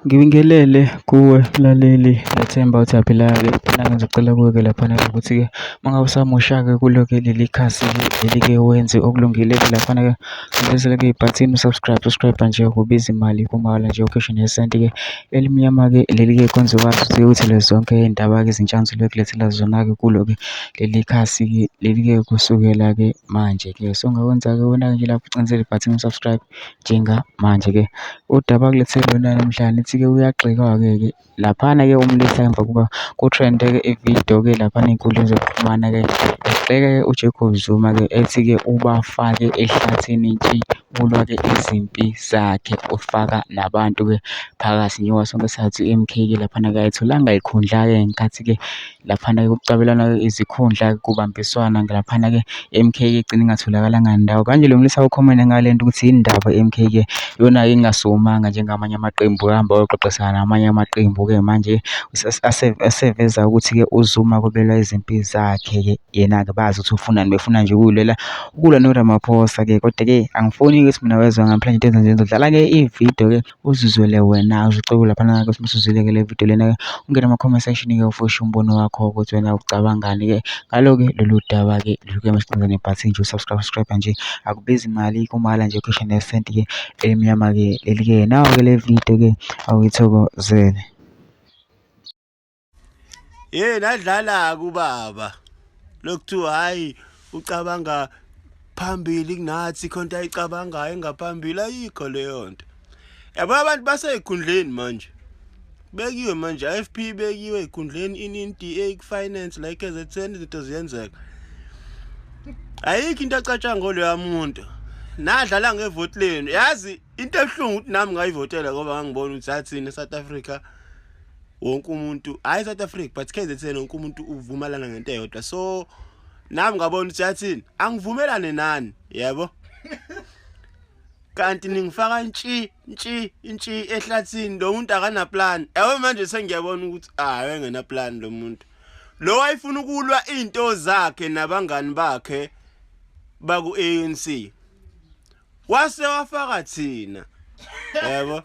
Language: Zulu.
Ngibingelele kuwe mlaleli Lethemba uThapilale. Mina ngizocela kuwe-ke laphana ukuthi-ke uma ngabe usamusha-ke kulo-ke leli khasi leli-ke wenze okulungile-ke laphana-ke ngibizele-ke ibhathini subscribe nje kubiza imali kumala nje ukhishwe nesenti-ke elimnyama-ke leli-ke kwenza ukwazi ukuthi uthole zonke iy'ndaba-ke ezintshantshu kulethela zona-ke kulo-ke leli khasi-ke leli-ke kusukela-ke manje-ke. So ungakwenza-ke wena-ke nje lapho ucindezela ibhathini subscribe njengamanje-ke. Udaba akulethele lona namhlanje nithi-ke uyagxekwa-ke laphana-ke umlisa emva kokuba kutrende-ke ividiyo-ke laphana ey'nkundleni zokuxhumana-ke egxeka-ke uJacob Zuma-ke ethi-ke ubafake ehlathini ntshi ulwa-ke izimpi zakhe ufaka nabantu-ke phakathi njengoba sonke sazi i-M_K-ke laphana-ke ayitholanga ikhundla-ke ngenkathi-ke laphana-ke kucabelwana izikhundla kubambiswana laphana-ke i-M_K-ke igcine ingatholakalanga ndawo. Kanje lo mlisa ukhomenta ngale nto ukuthi indaba i-M_K-ke yona-ke ingasumanga njengamanye amaqembu ahamba ayoxoxisana namanye amaqembu-ke manje aseveza ukuthi-ke uZuma kubelwa izimpi zakhe-ke yena-ke bazi ukuthi ufunani, befuna nje ukulwa noRamaphosa-ke kodwa-ke angifuni ukuthi mina wezwa ngaphandle into enza nje ngizodlala-ke ividiyo-ke uzizwele wena uzicebe laphana-ke ukuthi masuzwile-ke le vidiyo lena-ke ungene ama-comment section-ke ufushe umbono wakho ukuthi wena ucabangani-ke ngalo-ke lolu daba-ke lolu-ke masicinze nebhathini nje subscribe nje akubizi imali kumala nje ukhishwe nesenti-ke elimnyama-ke leli-ke nawe-ke le vidiyo-ke awuyithokozele. Nadlala-ke ubaba lokuthiwa hhayi ucabanga phambili kunathi khonto ayicabangayo engaphambili ayikho leyo nto. Yabo abantu basey'khundleni manje bekiwe manje i-F_P bekiwe ey'khundleni ini-DA finance la KZN izinto ziyenzeka. Ayikho into acatshanga loya muntu nadlala ngevoti lenu. Yazi into ebuhlungu ukuthi nami ngayivotela ngoba ngangibona ukuthi athina South Africa wonke umuntu hayi South Africa but KZN wonke umuntu uvumelana ngento eyodwa. So nami ngabona ukuthi yathini angivumelane nani yebo. Kanti ningifaka ntshi ehlathini lo muntu akana plan. Yabo manje sengiyabona ukuthi engena plan lo muntu. Lo wayefuna ukulwa into zakhe nabangani bakhe baku ANC. Wase wafaka thina. Yebo.